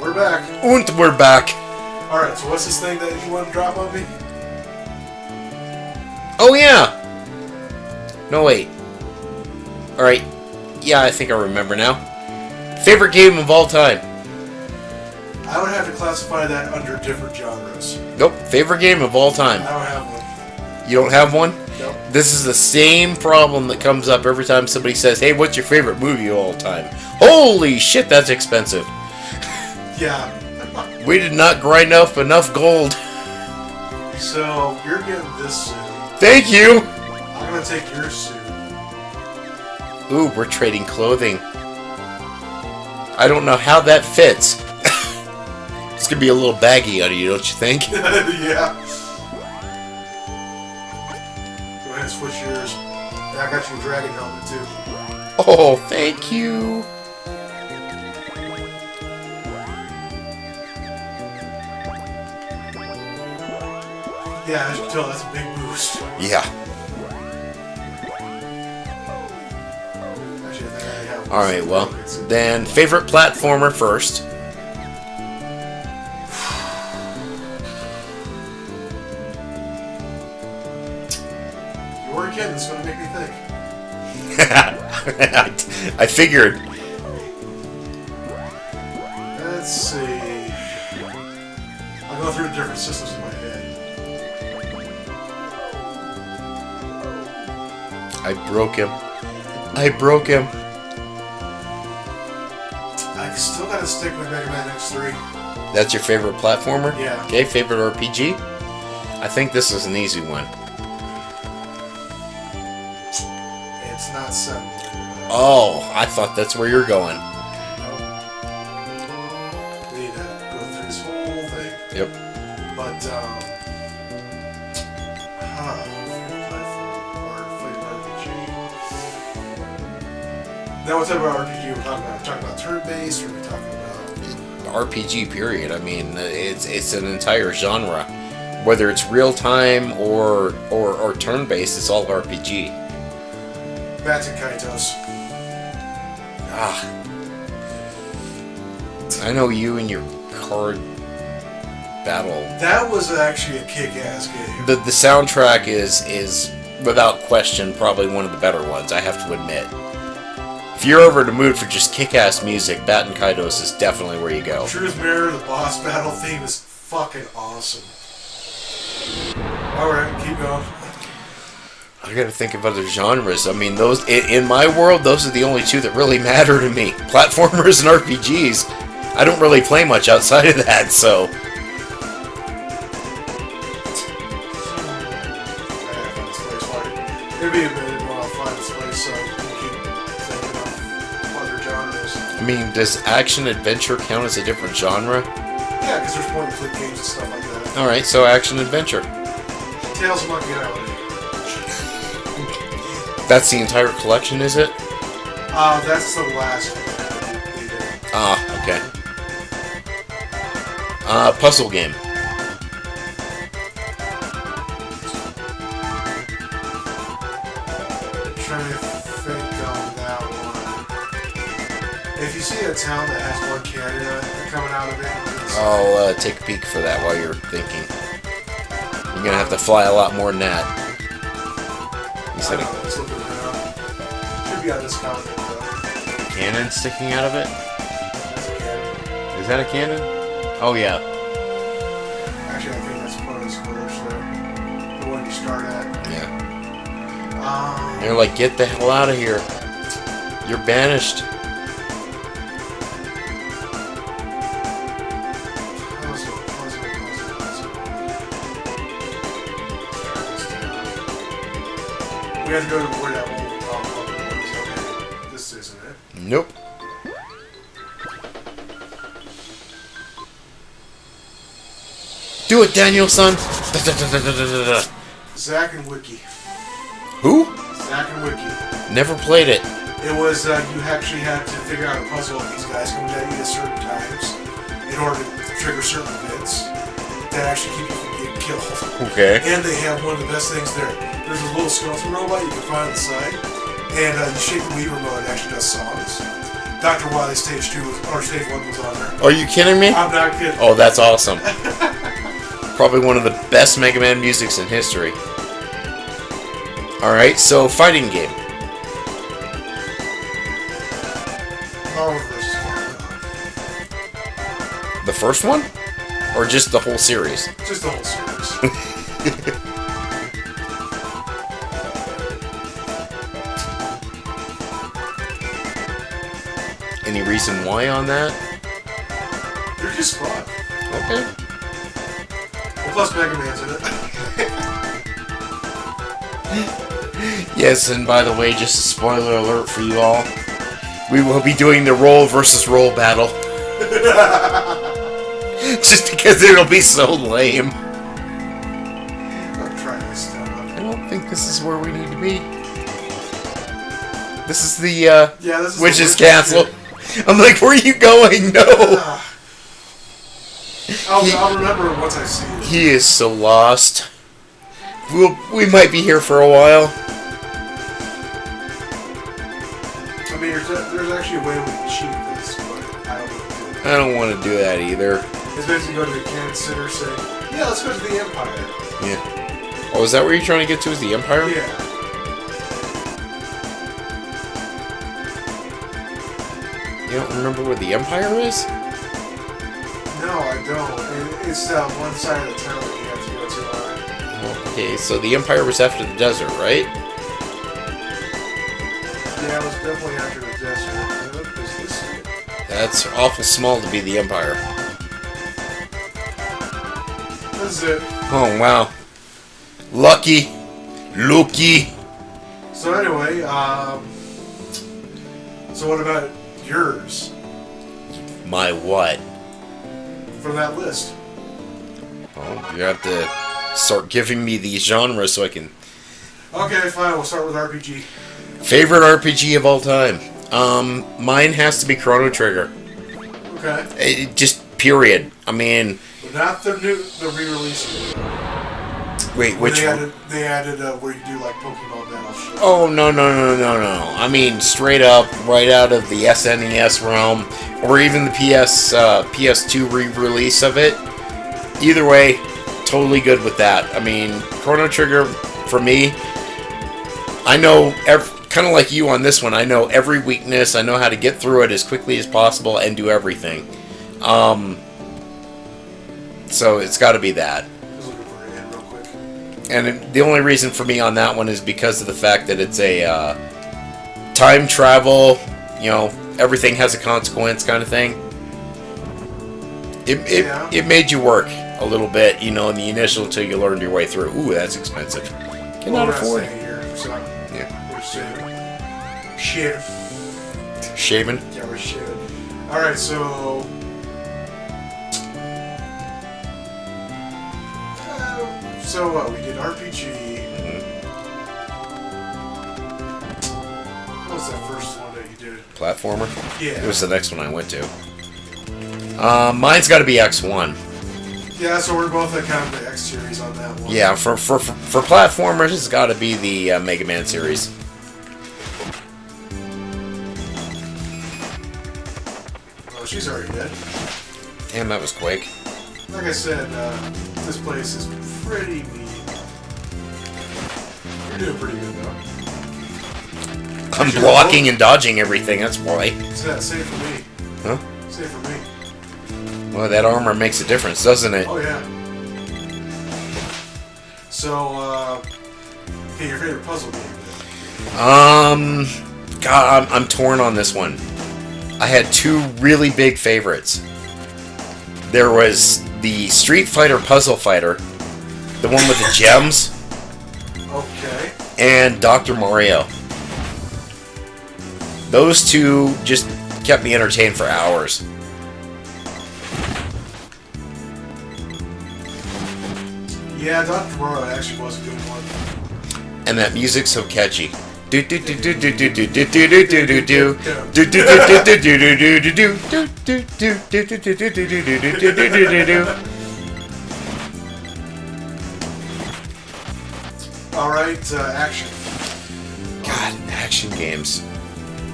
We're back. And we're back. Alright, so what's this thing that you want to drop on me? Oh, yeah. No, wait. Alright. Yeah, I think I remember now. Favorite game of all time? I would have to classify that under different genres. Nope. Favorite game of all time. I don't have one. You don't have one? Nope. This is the same problem that comes up every time somebody says, hey, what's your favorite movie of all time? Holy shit, that's expensive. Yeah. We did not grind up enough gold. So, you're getting this suit. Thank you! I'm gonna take your suit. Ooh, we're trading clothing. I don't know how that fits. It's gonna be a little baggy on you, don't you think? Yeah. Go ahead and switch yours. Yeah, I got you a dragon helmet too. Oh, thank you. Yeah, as you can tell, that's a big boost. Yeah. Actually, I think I have Alright, well, then favorite platformer first. You were a kid, that's gonna make me think. I figured. Let's see. I'll go through the different systems in my head. I broke him. I broke him. I still gotta stick with Mega Man X3. That's your favorite platformer? Yeah. Okay, favorite RPG? I think this is an easy one. It's not 7. Oh, I thought that's where you're going. We need to go through this whole thing. Yep. But, now what type of RPG we're talking about? We're talking about turn-based, or are we talking about... RPG, period. I mean, it's an entire genre. Whether it's real-time or turn-based, it's all RPG. Bats and Kaitos. Ah. I know you and your card battle. That was actually a kick-ass game. The soundtrack is without question probably one of the better ones, I have to admit. If you're over the mood for just kick-ass music, Bat and Kaitos is definitely where you go. Truth Mirror, the boss battle theme is fucking awesome. Alright, keep going. I gotta think of other genres. I mean, those in my world, those are the only two that really matter to me. Platformers and RPGs. I don't really play much outside of that, so... It'd be a minute while I find this place, so we can keep thinking of other genres. I mean, does action-adventure count as a different genre? Yeah, because there's point-and-click games and stuff like that. Alright, so action-adventure. Tales of Monkey Island. That's the entire collection, is it? That's the last one they did. Ah, okay. Puzzle game. Trying to think on that one. If you see a town that has one cannon coming out of it, I'll take a peek for that while you're thinking. You're gonna have to fly a lot more than that. You said let's look around. Should be on this comic book though. a cannon sticking out of it? That's a cannon. Is that a cannon? Oh yeah. Actually, I think that's part of this village there. The one you start at. Yeah. They're like, get the hell out of here. You're banished. Puzzle. We have to go to where that one is. Okay. This isn't it. Nope. Do it, Daniel, son. Zack and Wiki. Who? Zack and Wiki. Never played it. It was, you actually had to figure out a puzzle of these guys coming at you at certain times in order to trigger certain events that actually keep you from getting killed. Okay. And they have one of the best things there. There's a little skeleton robot you can find on the side, and you shake the Wii remote, it actually does songs. Dr. Wily Stage 2 or Stage 1 was on there. Are you kidding me? I'm not kidding. Oh, that's awesome. Probably one of the best Mega Man musics in history. Alright, so fighting game. Power versus Mario. The first one? Or just the whole series? Just the whole series. Any reason why on that? They're just fun. Okay. And plus Mega Man's in it. Yes, and by the way, just a spoiler alert for you all. We will be doing the roll versus roll battle. Just because it'll be so lame. I'm trying to step up. I don't think this is where we need to be. This is the Yeah, this is Witch's the Castle. I'm like, where are you going? No. I'll remember once I see it. He is so lost. We might be here for a while. I mean, there's actually a way we can cheat this, but I don't know. I don't want to do that either. It's basically go to the Cannon Center, say, yeah, let's go to the Empire. Yeah. Oh, is that where you're trying to get to? Is the Empire? Yeah. You don't remember where the Empire is? No, I don't. It's one side of the town that you have to go to. Well, okay, so the Empire was after the desert, right? Yeah, it was definitely after the desert. Is this it? That's awful small to be the Empire. This is it. Oh, wow. Lucky. So anyway, so what about yours My what? from that list? Well, you have to start giving me these genres so I can... Okay, fine. We'll start with RPG. Favorite RPG of all time? Mine has to be Chrono Trigger. Okay. Just period. I mean... But not the re-release. Wait, which one? They added where you do like Pokemon Battle shit. Oh, no. I mean, straight up, right out of the SNES realm, or even the PS2 re-release of it. Either way, totally good with that. I mean, Chrono Trigger, for me, I know, kind of like you on this one, I know every weakness, I know how to get through it as quickly as possible and do everything. So it's got to be that. And the only reason for me on that one is because of the fact that it's a time travel, everything has a consequence kind of thing. It made you work a little bit, in the initial until you learned your way through. Ooh, that's expensive. Cannot afford it. Yeah. We're shaving. Shaving? Yeah, we're shaving. Alright, so... So what? We did RPG. What was that first one that you did? Platformer? Yeah. It was the next one I went to. Mine's got to be X1. Yeah, so we're both at kind of the X series on that one. Yeah, for platformers, it's got to be the Mega Man series. Oh, she's already dead. Damn, that was quick. Like I said, this place is pretty mean. You're doing pretty good, though. I'm blocking and dodging everything, that's why. Save for me. Huh? Save for me. Well, that armor makes a difference, doesn't it? Oh, yeah. So, okay, your favorite puzzle game? God, I'm torn on this one. I had two really big favorites. There was the Street Fighter Puzzle Fighter, the one with the gems. Okay. And Dr. Mario. Those two just kept me entertained for hours. Yeah, Dr. Mario actually was a good one. And that music's so catchy. Do do do do do do do do do do do do do do do do do do do do. Alright, action. God, action games.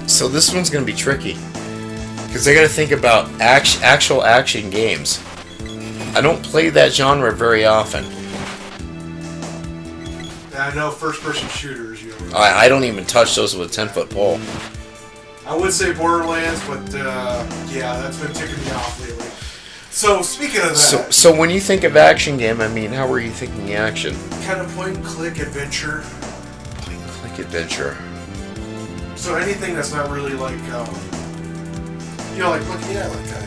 So this one's gonna be tricky. Because I got to think about actual action games. I don't play that genre very often. I know first-person shooters. You know. I don't even touch those with a 10-foot pole. I would say Borderlands, but yeah, that's been ticking me off lately. So speaking of that, So when you think of action game, I mean, how are you thinking action? kind of point-and-click adventure. Point-and-click adventure. So anything that's not really like, like Lucky Island kind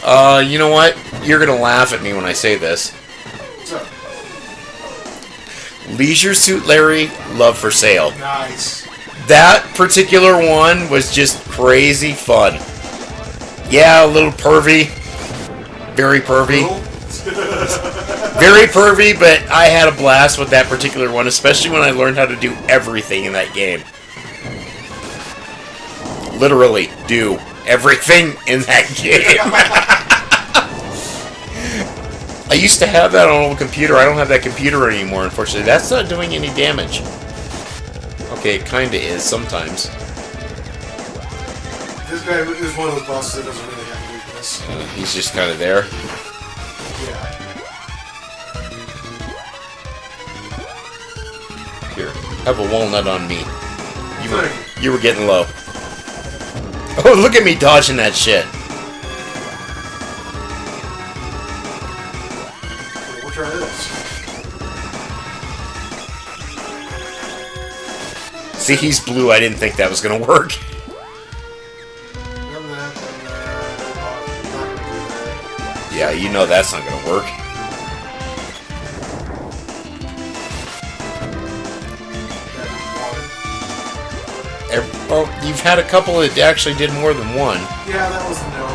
of. You know what? You're gonna laugh at me when I say this. What's up? Leisure Suit Larry, Love for Sale. Nice. That particular one was just crazy fun. Yeah, a little pervy. Very pervy. Very pervy, but I had a blast with that particular one, especially when I learned how to do everything in that game. Literally, do everything in that game. I used to have that on a computer. I don't have that computer anymore, unfortunately. That's not doing any damage. Okay, it kinda is sometimes. This guy is one of those bosses that doesn't really have a weakness. He's just kind of there. Yeah. Here, have a walnut on me. Thank You were getting low. Oh, look at me dodging that shit. We'll try this. See, he's blue. I didn't think that was gonna work. Done that, done that. Not gonna do that. Yeah, you know that's not gonna work. Oh, you've had a couple that actually did more than one. Yeah, that was a no.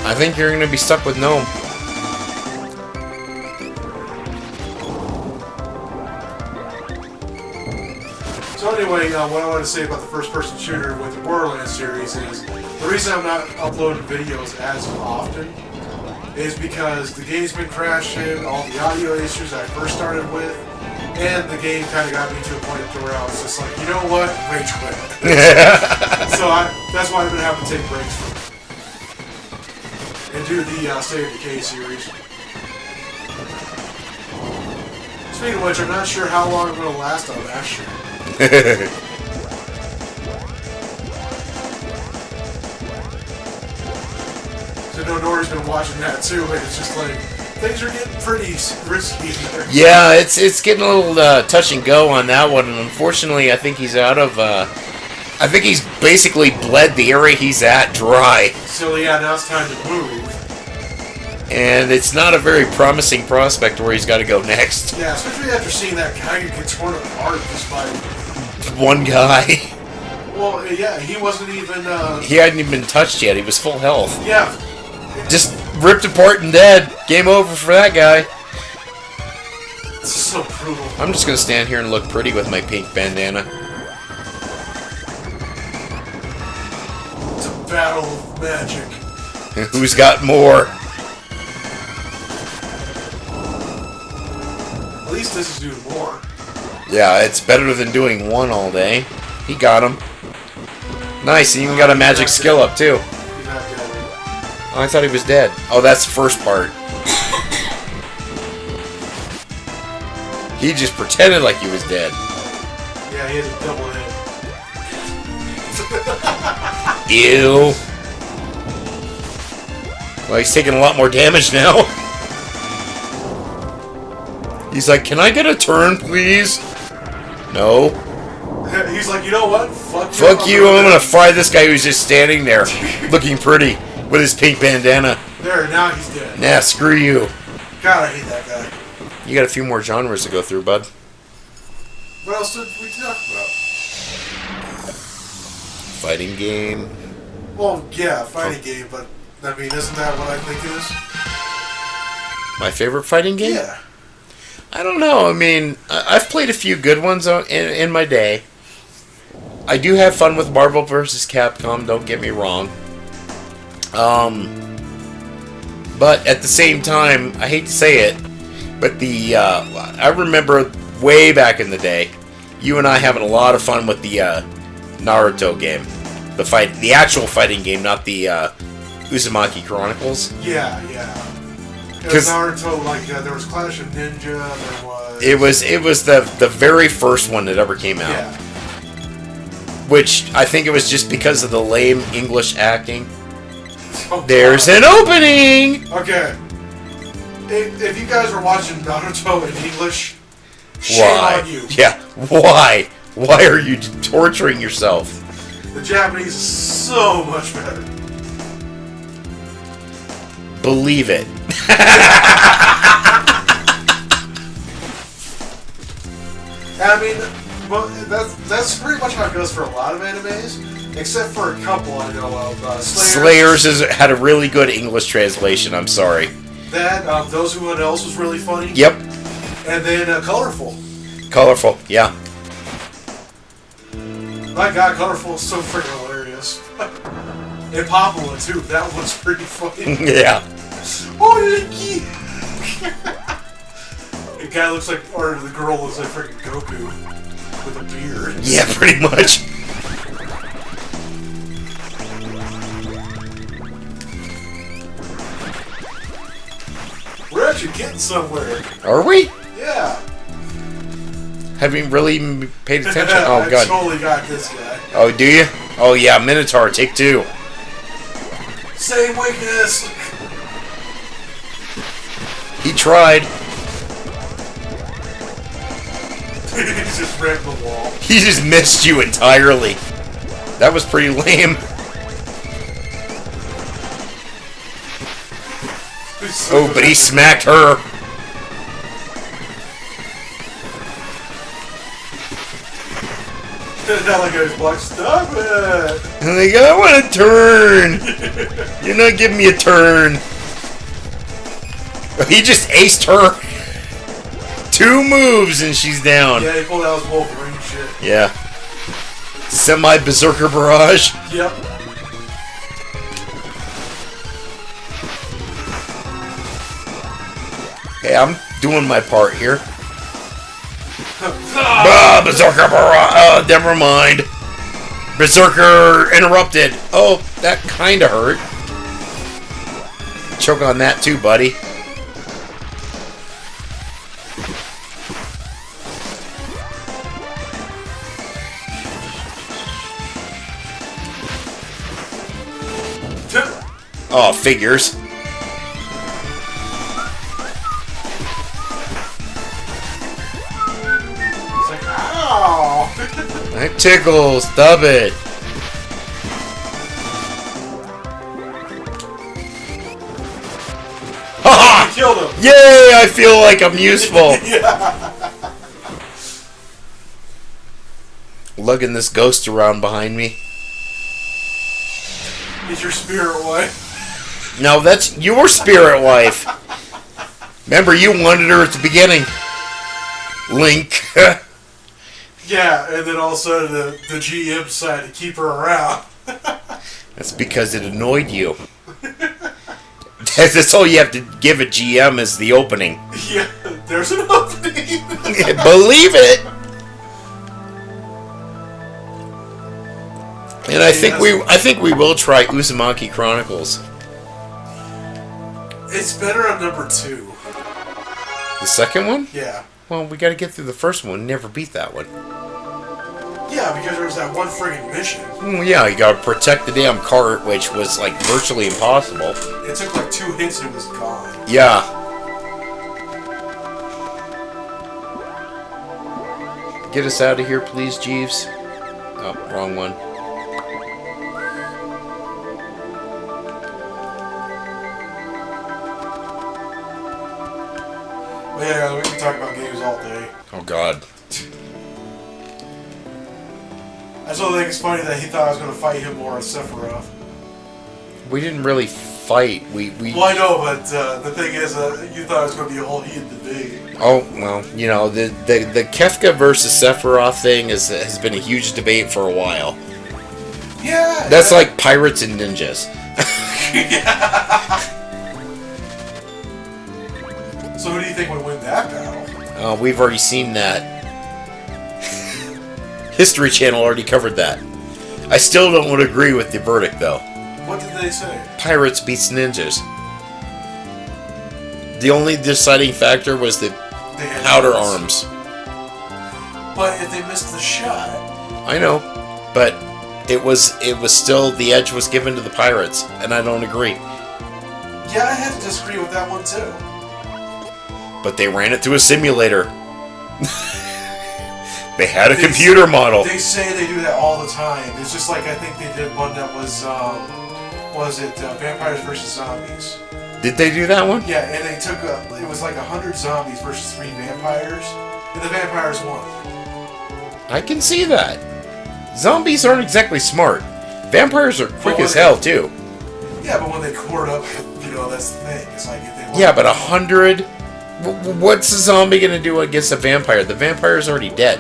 I think you're gonna be stuck with gnome. So anyway, what I want to say about the first-person shooter with the Borderlands series is the reason I'm not uploading videos as often is because the game's been crashing, all the audio issues I first started with, and the game kind of got me to a point where I was just like, you know what, rage quit. So that's why I've been having to take breaks from it and do the State of Decay series. Speaking of which, I'm not sure how long I'm going to last on that shit. So no, Nori's been watching that too, and it's just like things are getting pretty risky there. Yeah, it's getting a little touch and go on that one, and unfortunately, I think he's out of. I think he's basically bled the area he's at dry, So yeah, now it's time to move. and it's not a very promising prospect where he's got to go next. Yeah, especially after seeing that guy get torn apart just by. One guy. Well, yeah, he wasn't even. He hadn't even been touched yet. He was full health. Yeah. Just ripped apart and dead. Game over for that guy. It's so brutal. I'm just gonna stand here and look pretty with my pink bandana. It's a battle of magic. Who's got more? At least this is doing more. Yeah, it's better than doing one all day. He got him. Nice, he even got a magic skill up too. He's not dead. Oh, I thought he was dead. Oh, that's the first part. He just pretended like he was dead. Yeah, he had a double hit. Ew. Well, he's taking a lot more damage now. He's like, can I get a turn, please? No. He's like, you know what? Fuck you. Fuck you, I'm gonna fry this guy who's just standing there, looking pretty, with his pink bandana. There, now he's dead. Nah, screw you. God, I hate that guy. You got a few more genres to go through, bud. What else did we talk about? Fighting game. Well, yeah, fighting game, but I mean, isn't that what I think it is? My favorite fighting game? Yeah. I don't know. I mean, I've played a few good ones in my day. I do have fun with Marvel vs. Capcom, don't get me wrong. But at the same time, I hate to say it, but I remember way back in the day, you and I having a lot of fun with the Naruto game. The actual fighting game, not the Uzumaki Chronicles. Yeah. Because Naruto, like, there was Clash of Ninja, there was... It was the very first one that ever came out. Yeah. Which, I think it was just because of the lame English acting. Oh, There's an opening! Okay. If you guys are watching Naruto in English, shame Why? on you. Yeah, why? Why are you torturing yourself? The Japanese is so much better. Believe it. I mean, well, that's pretty much how it goes for a lot of animes, except for a couple I know of. Slayers had a really good English translation, I'm sorry. That, Those Who Hunt Elves was really funny. Yep. And then Colorful. Colorful, yeah. My god, Colorful is so freaking hilarious. And Papua, too. That one's pretty funny. Yeah. Oh, Linky! The guy looks like, or the girl looks like freaking Goku with a beard. Yeah, pretty much. We're actually getting somewhere. Are we? Yeah. Haven't really paid attention? Oh, I God. totally got this guy. Oh, do you? Oh, yeah, Minotaur, take 2. Same weakness. He tried. He just rammed the wall. He just missed you entirely. That was pretty lame. Oh, but he smacked her. Now like I was like, stop it! And like, I want a turn. You're not giving me a turn. He just aced her. 2 moves and she's down. Yeah, he pulled out his Wolverine shit. Yeah. Semi-berserker barrage. Yep. Hey, I'm doing my part here. Berserker barrage. Never mind. Berserker interrupted. Oh, that kind of hurt. Choke on that too, buddy. Oh, figures. It's like, ow! That tickles. Stop it. I killed him! Yay! I feel like I'm useful. Yeah. Lugging this ghost around behind me. He's your spirit wife. No, that's your spirit wife. Remember, you wanted her at the beginning. Link. Yeah, and then all of a sudden the GM decided to keep her around. That's because it annoyed you. That's all you have to give a GM is the opening. Yeah, there's an opening. Believe it. And I think we will try Uzumaki Chronicles. It's better on number 2. The second one? Yeah. Well, we got to get through the first one. Never beat that one. Yeah, because there was that one friggin' mission. Yeah, you got to protect the damn cart, which was like virtually impossible. It took like 2 hits and it was gone. Yeah. Get us out of here, please, Jeeves. Oh, wrong one. But yeah, we can talk about games all day. Oh, God. I still think it's funny that he thought I was going to fight him more on Sephiroth. We didn't really fight. We Well, I know, but the thing is, you thought it was going to be a whole heated debate. Oh, well, you know, the Kefka versus Sephiroth thing has been a huge debate for a while. Yeah. That's like pirates and ninjas. So who do you think would win that battle? We've already seen that. History Channel already covered that. I still don't agree with the verdict, though. What did they say? Pirates beats ninjas. The only deciding factor was the They had powder guns. arms. But if they missed the shot, I know, but it was still, the edge was given to the pirates, and I don't agree. yeah, I had to disagree with that one too. But they ran it through a simulator. They had a computer model. They say they do that all the time. It's just like I think they did one that was Vampires versus Zombies. Did they do that one? Yeah, and they took it was like 100 zombies versus 3 vampires, and the vampires won. I can see that. Zombies aren't exactly smart. Vampires are quick as hell, too. Yeah, but when they cord up, that's the thing. It's like if they Yeah, but 100... What's a zombie gonna do against a vampire? The vampire's already dead.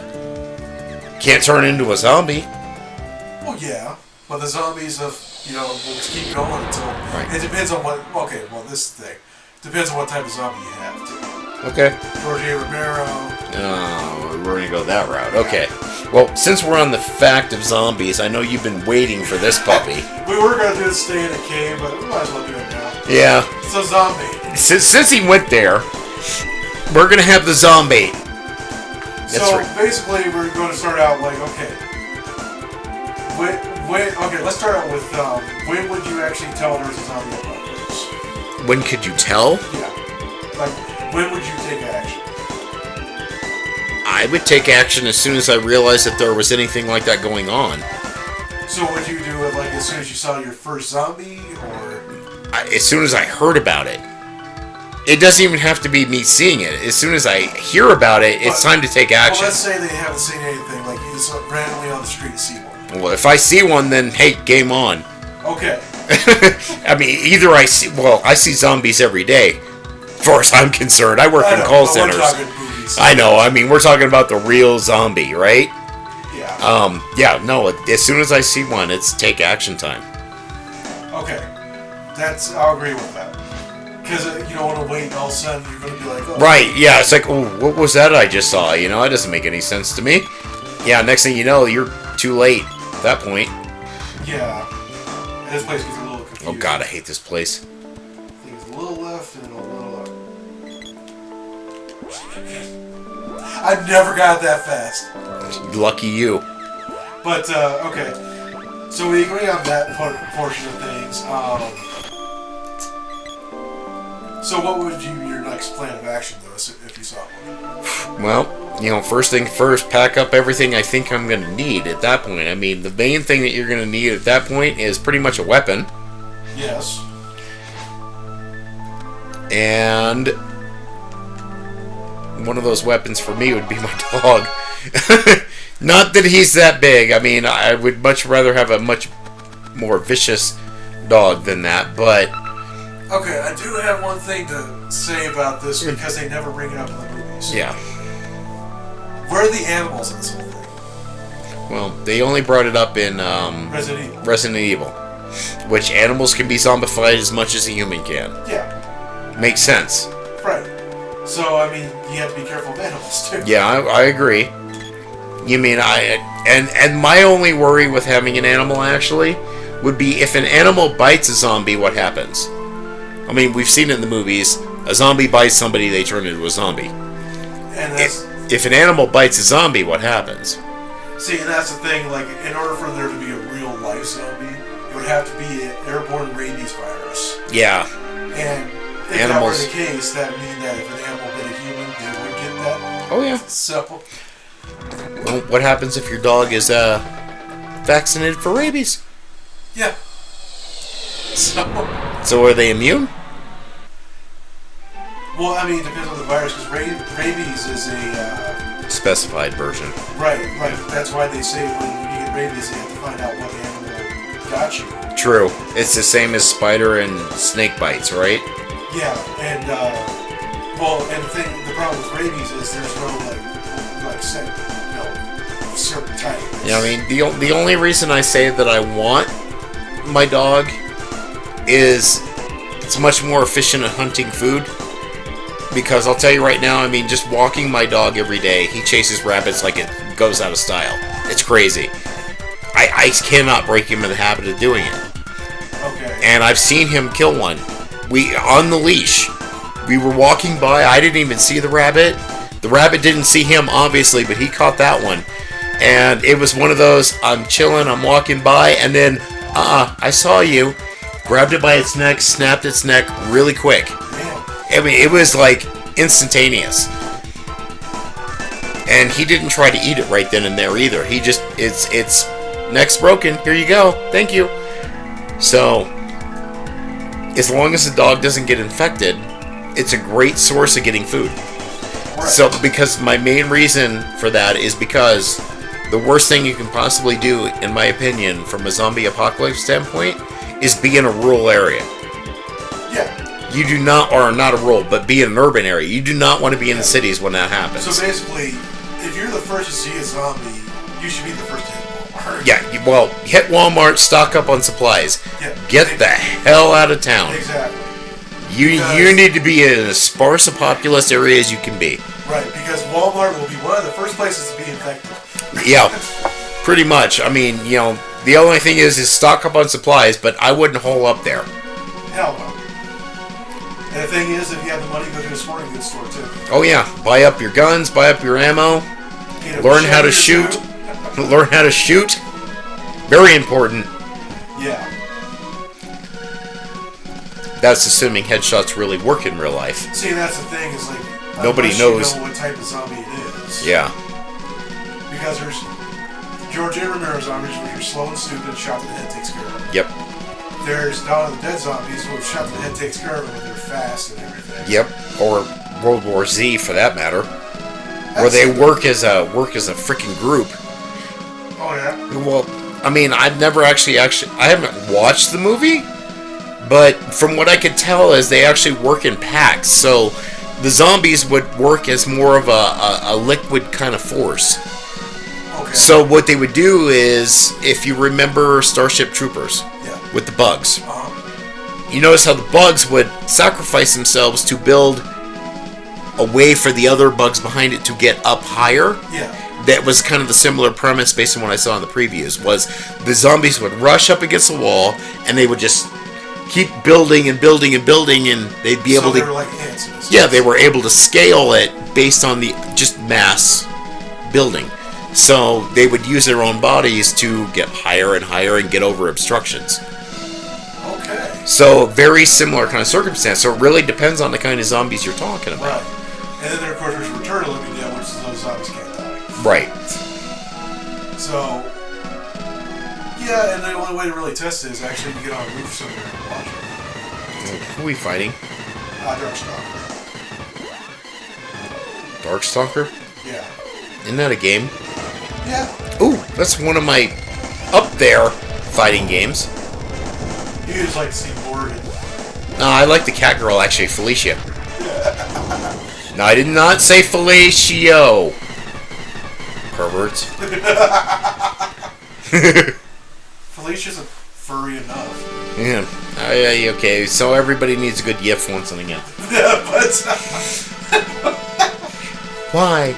Can't turn into a zombie. Well, yeah, but the zombies will just keep going until... Right. It depends on what... Okay, well, this thing. Depends on what type of zombie you have, too. Okay. Jorge Romero. Oh, we're gonna go that route. Okay. Well, since we're on the fact of zombies, I know you've been waiting for this puppy. We were going to do it stay in a cave, but we might as well do it now. Yeah. So, zombie. Since he went there, we're gonna have the zombie. So basically, we're going to start out like, okay. Okay, let's start out with when would you actually tell there was a zombie apocalypse? When could you tell? Yeah. Like, when would you take action? I would take action as soon as I realized that there was anything like that going on. So would you do it like as soon as you saw your first zombie, or? As soon as I heard about it. It doesn't even have to be me seeing it. As soon as I hear about it, it's time to take action. Well, let's say they haven't seen anything. Like you just randomly on the street and see one. Well, if I see one, then hey, game on. Okay. I mean, either I see zombies every day. As far as I'm concerned, I work in call centers. We're talking movies. I know. I mean, we're talking about the real zombie, right? Yeah. Yeah. No. As soon as I see one, it's take action time. Okay. I'll agree with that. Because you don't want to wait and all of a sudden you're going to be like, oh. Right, yeah, it's like, oh, what was that I just saw? That doesn't make any sense to me. Yeah, next thing you know, you're too late at that point. Yeah. And this place gets a little confusing. Oh god, I hate this place. I think it's a little left and a little up. I never got that fast. Lucky you. But, okay. So we agree on that portion of things. So what would your next plan of action, though, if you saw one? Well, first thing first, pack up everything I think I'm going to need at that point. I mean, the main thing that you're going to need at that point is pretty much a weapon. Yes. And one of those weapons for me would be my dog. Not that he's that big. I mean, I would much rather have a much more vicious dog than that, but... Okay, I do have one thing to say about this because they never bring it up in the movies. Yeah. Where are the animals in this whole thing? Well, they only brought it up in Resident Evil. Which animals can be zombified as much as a human can. Yeah. Makes sense. Right. So, I mean, you have to be careful of animals, too. Yeah, I agree. You mean, and my only worry with having an animal, actually, would be if an animal bites a zombie, what happens? I mean, we've seen it in the movies. A zombie bites somebody, they turn into a zombie. And that's... If an animal bites a zombie, what happens? See, and that's the thing, like, in order for there to be a real-life zombie, it would have to be an airborne rabies virus. Yeah. And if Animals. that were the case, that would mean that if an animal bit a human, they would get that. Oh, yeah. So... Well, what happens if your dog is vaccinated for rabies? Yeah. So are they immune? Well, I mean, it depends on the virus, because rabies is a... Specified version. Right. That's why they say when you get rabies, they have to find out what animal got you. True. It's the same as spider and snake bites, right? Yeah, and, the problem with rabies is there's no, certain type. Yeah, I mean, the only reason I say that I want my dog is it's much more efficient at hunting food. Because I'll tell you right now, I mean, just walking my dog every day, he chases rabbits like it goes out of style. It's crazy. I cannot break him of the habit of doing it. Okay. And I've seen him kill one. On the leash. We were walking by. I didn't even see the rabbit. The rabbit didn't see him, obviously, but he caught that one. And it was one of those, I'm chilling, I'm walking by, and then, I saw you. Grabbed it by its neck, snapped its neck really quick. I mean, it was like instantaneous. And he didn't try to eat it right then and there either. He just, it's neck's broken. Here you go. Thank you. So, as long as the dog doesn't get infected, it's a great source of getting food. Right. So, because my main reason for that is because the worst thing you can possibly do, in my opinion, from a zombie apocalypse standpoint, is be in a rural area. Yeah. You do not, or not a rural, but be in an urban area. You do not want to be in the cities when that happens. So basically, if you're the first to see a zombie, you should be the first to hit Walmart. Yeah, well, hit Walmart, stock up on supplies. Yeah. Get the hell out of town. Exactly. You need to be in as sparse a populous area as you can be. Right, because Walmart will be one of the first places to be infected. Yeah, pretty much. I mean, the only thing is stock up on supplies, but I wouldn't hole up there. Hell no. And the thing is, if you have the money, go to a sporting goods store too. Oh yeah, buy up your guns, buy up your ammo, learn how to shoot. Learn how to shoot. Very important. Yeah. That's assuming headshots really work in real life. See, that's the thing, is like, Nobody knows. You know what type of zombie it is. Yeah. Because there's George A. Romero zombies, which are slow and stupid, shot to the head takes care of them. Yep. There's Dawn of the Dead zombies, which shot to the head takes care of them, but they're fast and everything. Yep. Or World War Z, for that matter, where they work as a freaking group. Oh yeah. Well, I mean, I've never actually I haven't watched the movie, but from what I could tell is they actually work in packs. So the zombies would work as more of a liquid kind of force. Okay. So what they would do is, if you remember Starship Troopers, with the bugs, you notice how the bugs would sacrifice themselves to build a way for the other bugs behind it to get up higher. Yeah. That was kind of the similar premise based on what I saw in the previews, was the zombies would rush up against the wall and they would just keep building and building and building, and they'd be able to... they were like ants in this Yeah, they were able to scale it based on the just mass building. So they would use their own bodies to get higher and higher and get over obstructions. Okay. So very similar kind of circumstance. So it really depends on the kind of zombies you're talking about. Right. And then there, of course, there's Return of the Living Dead, which is those zombies can't die. Right. So, yeah, and the only way to really test it is actually to get on a roof somewhere and watch it. Who are we fighting? Darkstalker. Darkstalker? Yeah. Isn't that a game? Yeah. Ooh, that's one of my up there fighting games. You just like to see Morgan. No, I like the cat girl, actually, Felicia. No, I did not say Felicio. Perverts. Felicia's a furry enough. Yeah. Okay, so everybody needs a good yiff once and again. Yeah, but... Y,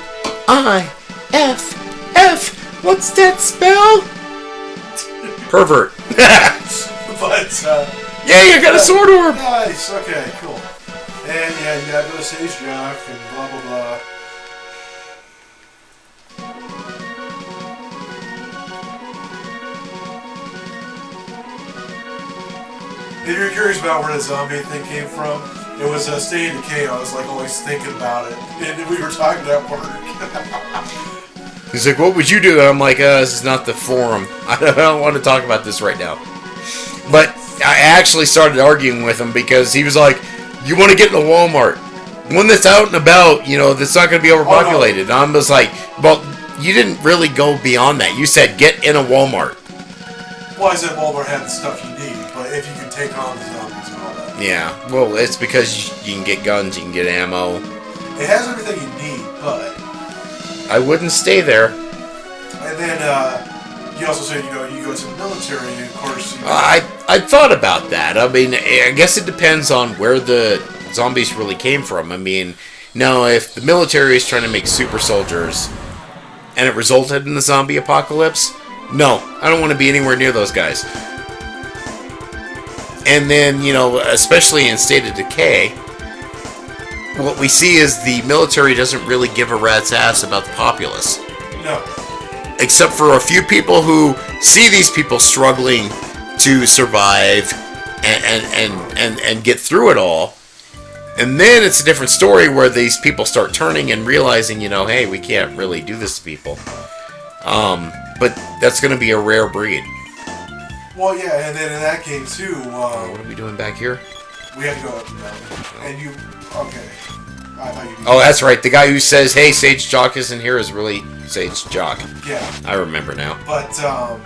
I, F, F. What's that spell? Pervert. but, yeah, you got a sword orb. Nice, okay, cool. And yeah, you gotta go to Sage Jock and blah blah blah. If you're curious about where the zombie thing came from, it was a State of Decay. I was like always thinking about it, and we were talking at work. He's like, "What would you do?" And I'm like, "This is not the forum. I don't want to talk about this right now." But I actually started arguing with him because he was like, "You want to get in a Walmart, one that's out and about, that's not going to be overpopulated." And I'm just like, "Well, you didn't really go beyond that. You said get in a Walmart." Well, I said Walmart had the stuff you need, but if you can take on the zombies and all that. Yeah, well, it's because you can get guns, you can get ammo. It has everything you need, but... I wouldn't stay there. And then, you also said, you go to the military, and of course... I thought about that. I mean, I guess it depends on where the zombies really came from. I mean, now, if the military is trying to make super soldiers, and it resulted in the zombie apocalypse, No, I don't want to be anywhere near those guys. And then, especially in State of Decay, what we see is the military doesn't really give a rat's ass about the populace. No. Except for a few people who see these people struggling to survive and get through it all. And then it's a different story where these people start turning and realizing, hey, we can't really do this to people. But that's going to be a rare breed. Well, yeah, and then in that game, too... what are we doing back here? We had to go up and down. And you... Okay. I thought you... Oh, that's right. The guy who says, hey, Sage Jock isn't here is really Sage Jock. Yeah. I remember now. But, the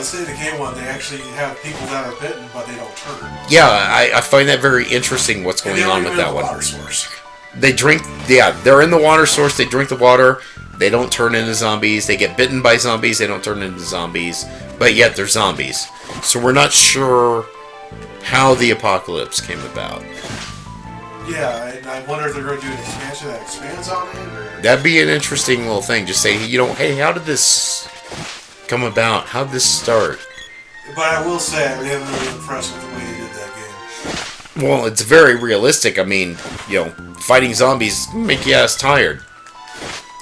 State of Decay one, they actually have people that are bitten, but they don't turn. Yeah, I find that very interesting what's going on with that one. Water source. They drink... Yeah, they're in the water source. They drink the water. They don't turn into zombies. They get bitten by zombies. They don't turn into zombies. But yet they're zombies. So we're not sure how the apocalypse came about. Yeah, and I wonder if they're going to do an expansion that expands on it, or... That'd be an interesting little thing. Just say, hey, how did this come about? How did this start? But I will say, I am really impressed with the way they did that game. Well, it's very realistic. I mean, fighting zombies make your ass tired.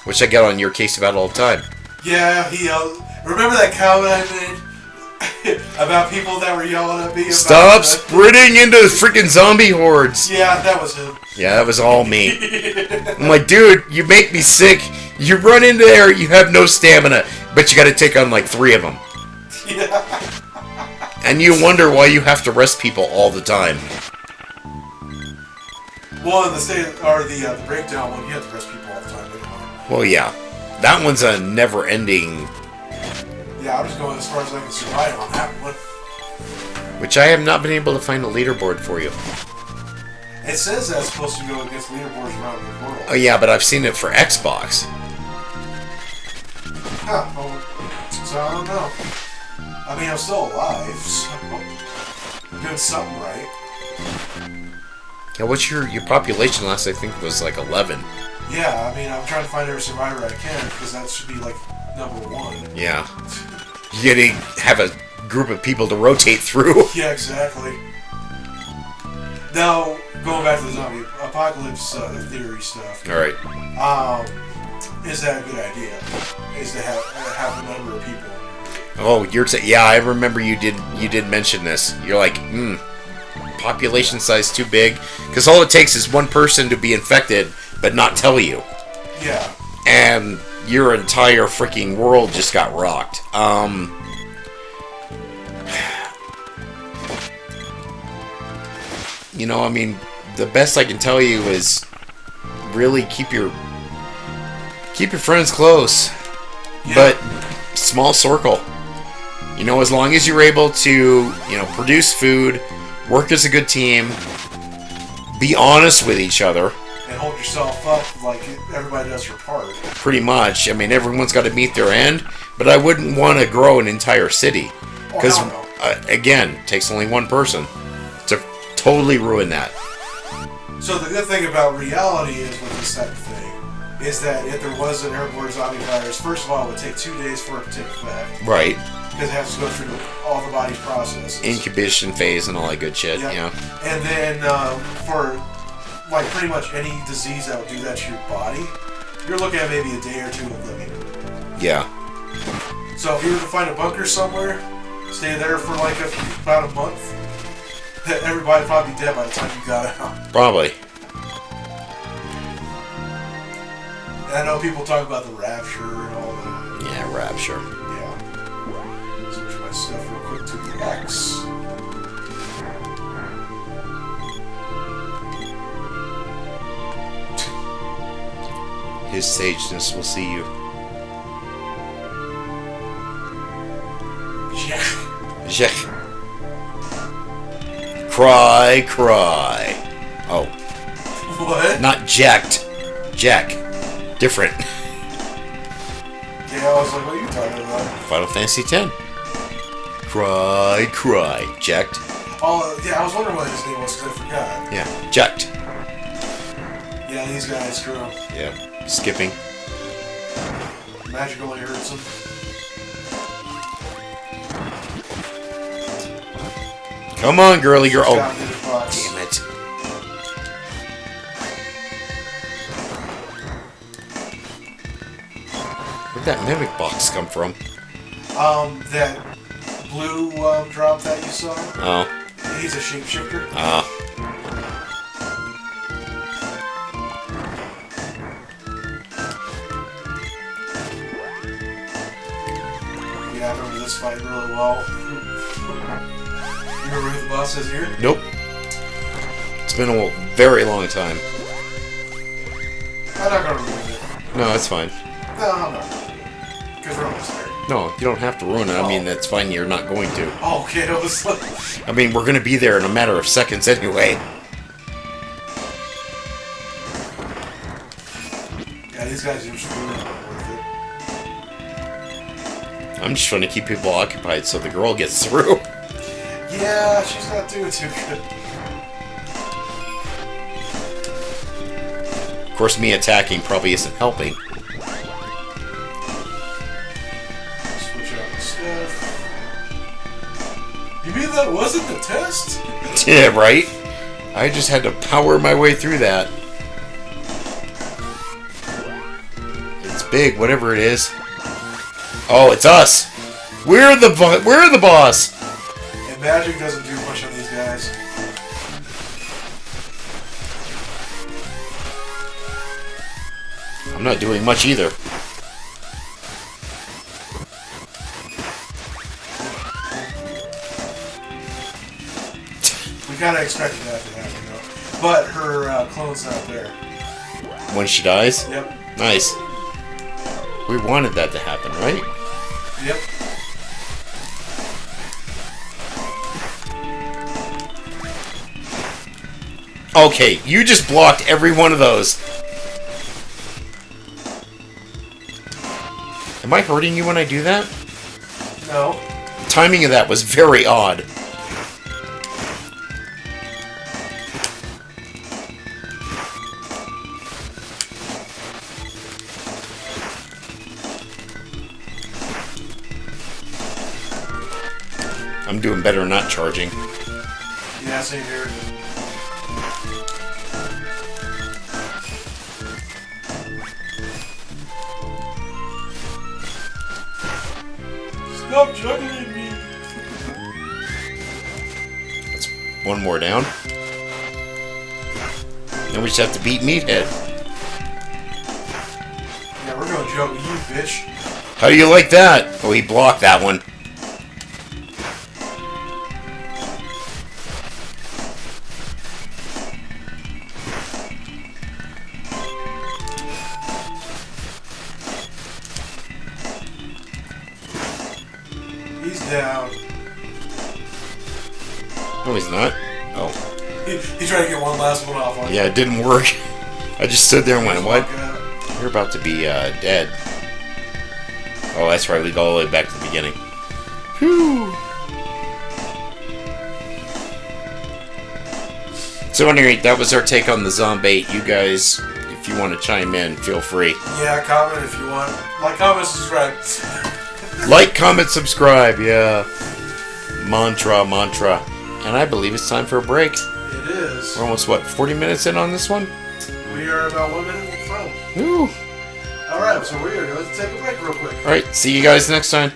Which I get on your case about all the time. Yeah, remember that comment I made about people that were yelling at me about... Stop sprinting into freaking zombie hordes! Yeah, that was him. Yeah, that was all me. I'm like, dude, you make me sick. You run in there, you have no stamina, but you gotta take on like 3 of them. Yeah. And you wonder why you have to rest people all the time. Well, in the breakdown one, you have to rest people all the time anyway. Well, yeah. That one's a never-ending... Yeah, I'm just going as far as I can survive on that one. Which I have not been able to find a leaderboard for you. It says that's supposed to go against leaderboards around the world. Oh, yeah, but I've seen it for Xbox. Huh. Well, so I don't know. I mean, I'm still alive, so... I'm doing something right. Yeah, what's your population last, I think, was like 11. Yeah, I mean, I'm trying to find every survivor I can, because that should be, like, number 1. Yeah. You gotta have a group of people to rotate through. Yeah, exactly. Now, going back to the zombie apocalypse theory stuff. Alright. Is that a good idea? Is to have a number of people? Oh, yeah, I remember you did mention this. You're like, population size too big? Because all it takes is one person to be infected, but not tell you. Yeah. And your entire freaking world just got rocked. I mean, the best I can tell you is really keep your friends close. Yeah. But small circle. As long as you're able to, produce food, work as a good team, be honest with each other. And hold yourself up like everybody does your part. Pretty much. I mean, everyone's got to meet their end, but I wouldn't want to grow an entire city. Because, again, it takes only one person to totally ruin that. So the good thing about reality is with this type of thing, is that if there was an airborne zombie virus, first of all, it would take 2 days for it to take effect. Right. Because it has to go through all the body's processes. Incubation phase and all that good shit, yep. Yeah. And then for... like pretty much any disease that would do that to your body, you're looking at maybe a day or 2 of living. Yeah. So if you were to find a bunker somewhere, stay there for like about a month, everybody would probably be dead by the time you got out. Probably. And I know people talk about the rapture and all that. Yeah, rapture. Yeah. Switch my stuff real quick to the X. His sageness will see you. Jack. Cry, cry. Oh. What? Not jacked. Jack. Different. Yeah, I was like, what are you talking about? Final Fantasy X. Cry, cry. Jacked. Oh, yeah, I was wondering what his name was because I forgot. Yeah, jacked. Yeah, these guys screw him. Yeah. Skipping. Magic only hurts him. Come on, girly girl. Oh, Got me in the box. damn it. Where'd that mimic box come from? That blue drop that you saw. Oh. He's a shapeshifter. Ah. Yeah, I remember this fight really well. You remember who the boss is here? Nope. It's been a very long time. I'm not gonna ruin it. No, it's fine. No, I'm not. Because we're almost there. No, you don't have to ruin it. I mean, that's fine. You're not going to. Oh, okay, I was like... I mean, we're going to be there in a matter of seconds anyway. Yeah, these guys are just really not worth it. I'm just trying to keep people occupied so the girl gets through. Yeah, she's not doing too good. Of course, me attacking probably isn't helping. Switch out the stuff. You mean that wasn't the test? Yeah, right? I just had to power my way through that. It's big, whatever it is. Oh, it's us! We're the boss! And magic doesn't do much on these guys. I'm not doing much either. We kind of expected that to happen, though. But her clone's not there. When she dies? Yep. Nice. We wanted that to happen, right? Yep. Okay, you just blocked every one of those. Am I hurting you when I do that? No. The timing of that was very odd. I'm doing better not charging. Yeah, same here. Stop juggling me! That's one more down. Then we just have to beat Meathead. Yeah, we're gonna juggle you, bitch. How do you like that? Oh, he blocked that one. He's down. No, he's not. Oh. He tried to get one last one off on you. Yeah, it didn't work. I just stood there and went, what? Yeah. You're about to be dead. Oh, that's right. We go all the way back to the beginning. Whew. So, at any rate, that was our take on the zombie. You guys, if you want to chime in, feel free. Yeah, comment if you want. Like, comment, subscribe. Like, comment, subscribe. Yeah. Mantra. And I believe it's time for a break. It is. We're almost, what, 40 minutes in on this one? We are about 1 minute from. Ooh. Alright, so we're going to take a break real quick. Alright, see you guys next time.